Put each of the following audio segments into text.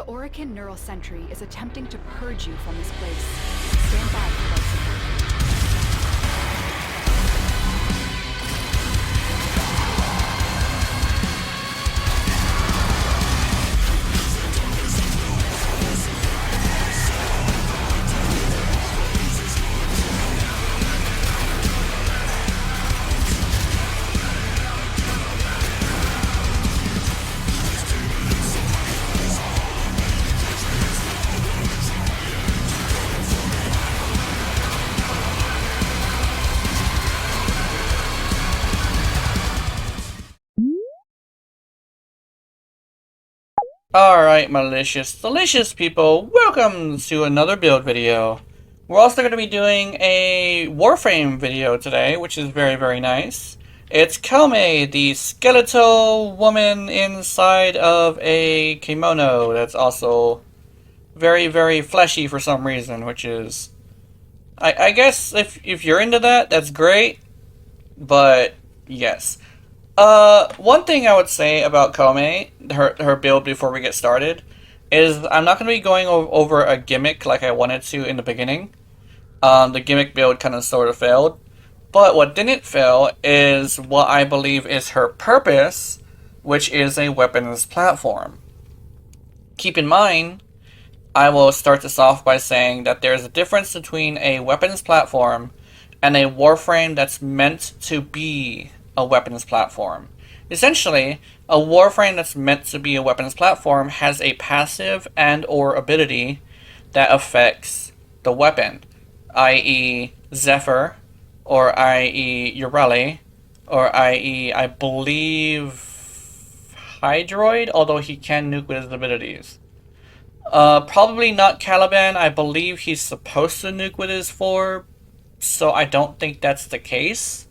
The Orican Neural Sentry is attempting to purge you from this place. Stand by for life support. Alright, malicious, delicious people, welcome to another build video. We're also going to be doing a Warframe video today, which is very, very nice. It's Koumei, the skeletal woman inside of a kimono that's also very, very fleshy for some reason, which is... I guess if you're into that, that's great, but yes. One thing I would say about Koumei, her build before we get started, is I'm not going to be going over a gimmick like I wanted to in the beginning. The gimmick build kind of sort of failed. But what didn't fail is what I believe is her purpose, which is a weapons platform. Keep in mind, I will start this off by saying that there's a difference between a weapons platform and a Warframe that's meant to be a weapons platform. Essentially, a Warframe that's meant to be a weapons platform has a passive and or ability that affects the weapon, i.e. Zephyr, or i.e. Ureli, or i.e. I believe Hydroid, although he can nuke with his abilities. Probably not Caliban. I believe he's supposed to nuke with his 4, so I don't think that's the case.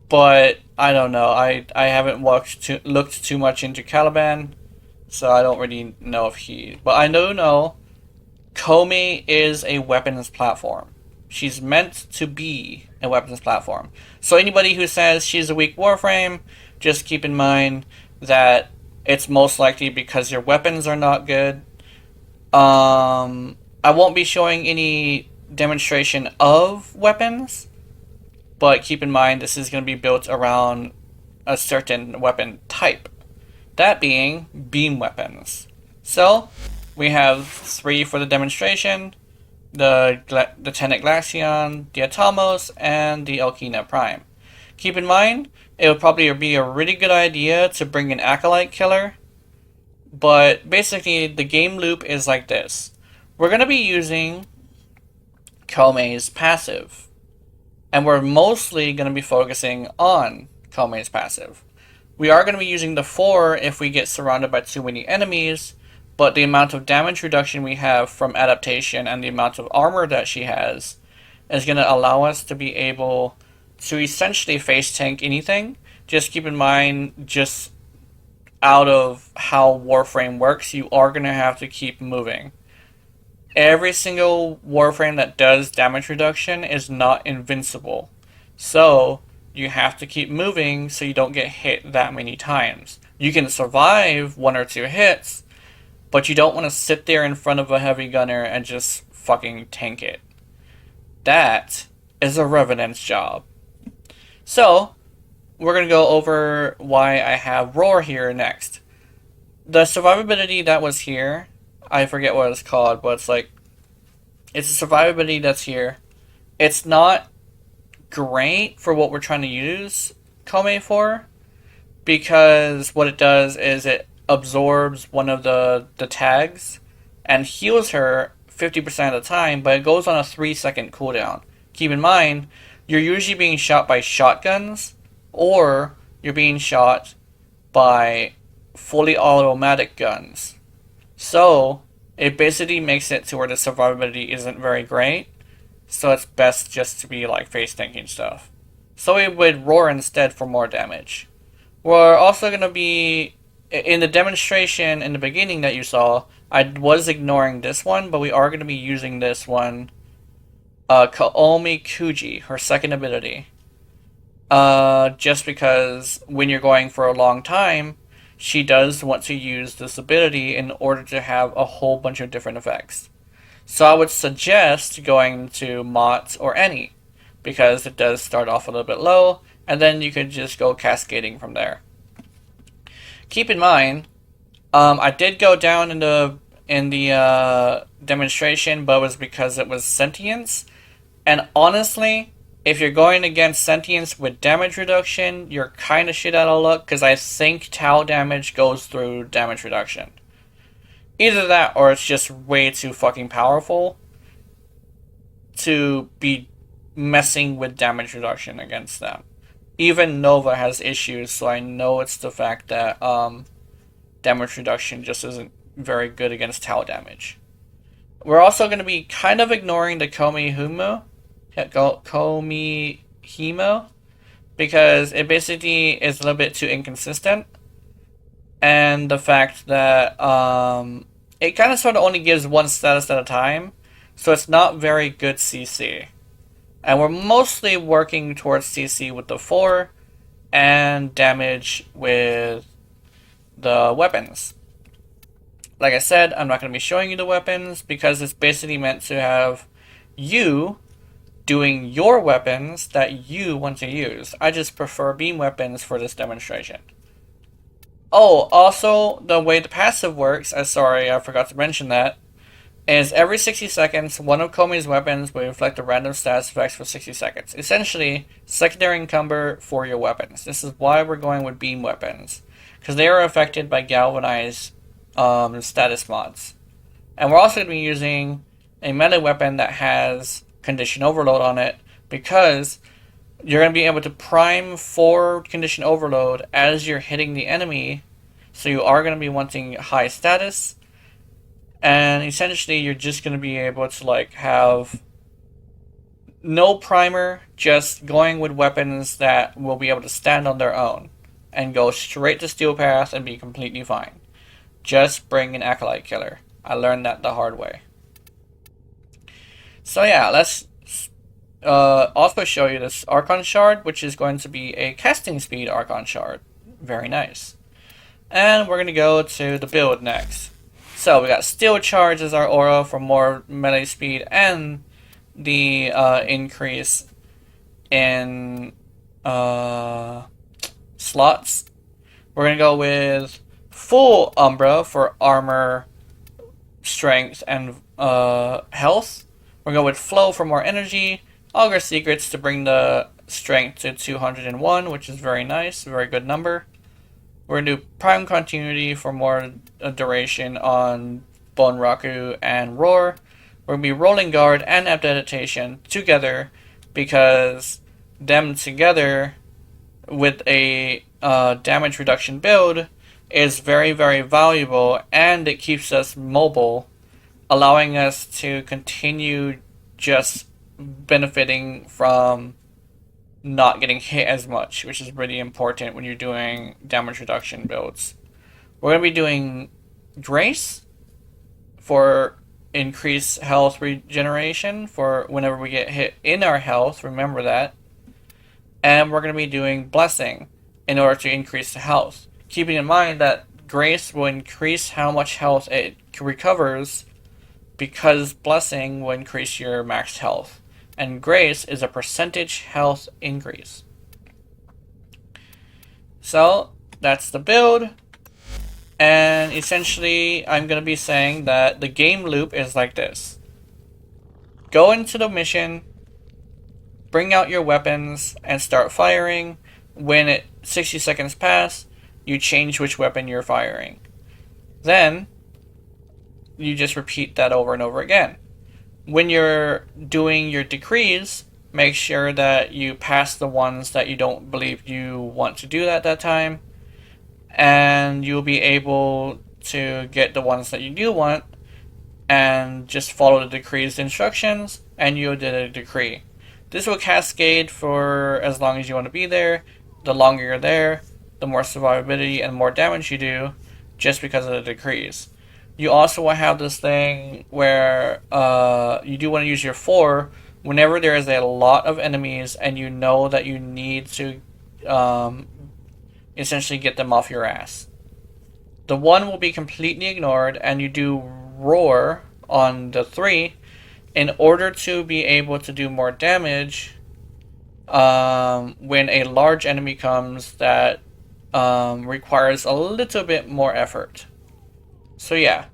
But I don't know. I haven't looked too much into Caliban, so I don't really know if he. But I know Koumei is a weapons platform. She's meant to be a weapons platform. So anybody who says she's a weak Warframe, just keep in mind that it's most likely because your weapons are not good. I won't be showing any demonstration of weapons. But keep in mind, this is going to be built around a certain weapon type. That being beam weapons. So, we have 3 for the demonstration. The Tenet Glaceon, the Atomos, and the Elkina Prime. Keep in mind, it would probably be a really good idea to bring an Acolyte Killer. But basically, the game loop is like this. We're going to be using Koumei's passive. And we're mostly going to be focusing on Koumei's passive. We are going to be using the 4 if we get surrounded by too many enemies, but the amount of damage reduction we have from adaptation and the amount of armor that she has is going to allow us to be able to essentially face tank anything. Just keep in mind, just out of how Warframe works, you are going to have to keep moving. Every single Warframe that does damage reduction is not invincible. So, you have to keep moving so you don't get hit that many times. You can survive 1 or 2 hits, but you don't want to sit there in front of a heavy gunner and just fucking tank it. That is a Revenant's job. So, we're going to go over why I have Roar here next. The survivability that was here, I forget what it's called, but it's a survivability that's here. It's not great for what we're trying to use Koumei for, because what it does is it absorbs one of the tags and heals her 50% of the time, but it goes on a 3-second cooldown. Keep in mind, you're usually being shot by shotguns, or you're being shot by fully automatic guns. So, it basically makes it to where the survivability isn't very great. So it's best just to be like face tanking stuff. So we would Roar instead for more damage. We're also going to be, in the demonstration in the beginning that you saw, I was ignoring this one, but we are going to be using this one. Koumei Kuji, her second ability. Just because when you're going for a long time, she does want to use this ability in order to have a whole bunch of different effects. So I would suggest going to Mott or Any, because it does start off a little bit low, and then you could just go cascading from there. Keep in mind, I did go down in the demonstration, but it was because it was sentience. And honestly, if you're going against sentience with damage reduction, you're kind of shit out of luck, because I think Tau damage goes through damage reduction. Either that, or it's just way too fucking powerful to be messing with damage reduction against them. Even Nova has issues, so I know it's the fact that damage reduction just isn't very good against Tau damage. We're also going to be kind of ignoring the Koumei Hemo, because it basically is a little bit too inconsistent, and the fact that it kind of sort of only gives one status at a time, so it's not very good CC. And we're mostly working towards CC with the 4 and damage with the weapons. Like I said, I'm not going to be showing you the weapons because it's basically meant to have you doing your weapons that you want to use. I just prefer beam weapons for this demonstration. Oh, also, the way the passive works, sorry, I forgot to mention that, is every 60 seconds, one of Koumei's weapons will inflict a random status effects for 60 seconds. Essentially, secondary encumber for your weapons. This is why we're going with beam weapons, because they are affected by galvanized status mods. And we're also going to be using a melee weapon that has condition overload on it, because you're going to be able to prime for condition overload as you're hitting the enemy, so you are going to be wanting high status, and essentially you're just going to be able to like have no primer, just going with weapons that will be able to stand on their own and go straight to Steel Path and be completely fine. Just bring an Acolyte Killer. I learned that the hard way. So yeah, let's also show you this Archon Shard, which is going to be a casting speed Archon Shard. Very nice. And we're going to go to the build next. So we got Steel Charge as our aura for more melee speed and the increase in slots. We're going to go with Full Umbra for armor, strength, and health. We're going to go with Flow for more energy. Augur Secrets to bring the strength to 201, which is very nice, very good number. We're going to do Prime Continuity for more duration on Bone Raku and Roar. We're going to be Rolling Guard and Adaptation together, because them together with a damage reduction build is very, very valuable, and it keeps us mobile, allowing us to continue just benefiting from not getting hit as much, which is really important when you're doing damage reduction builds. We're going to be doing Grace for increased health regeneration for whenever we get hit in our health, remember that. And we're going to be doing Blessing in order to increase the health, keeping in mind that Grace will increase how much health it recovers, because Blessing will increase your max health. And Grace is a percentage health increase. So, that's the build. And essentially, I'm going to be saying that the game loop is like this. Go into the mission, bring out your weapons, and start firing. When 60 seconds pass, you change which weapon you're firing. Then, you just repeat that over and over again. When you're doing your decrees, make sure that you pass the ones that you don't believe you want to do at that time, and you'll be able to get the ones that you do want, and just follow the decree's instructions, and you did a decree. This will cascade for as long as you want to be there. The longer you're there, the more survivability and more damage you do, just because of the decrees. You also will have this thing where you do want to use your 4 whenever there is a lot of enemies and you know that you need to essentially get them off your ass. the 1 will be completely ignored, and you do roar on the 3 in order to be able to do more damage when a large enemy comes that requires a little bit more effort. So yeah,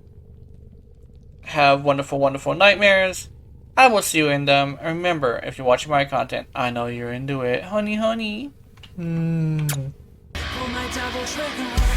have wonderful, wonderful nightmares. I will see you in them. Remember, if you're watching my content, I know you're into it. Honey, honey. Pull my double trigger.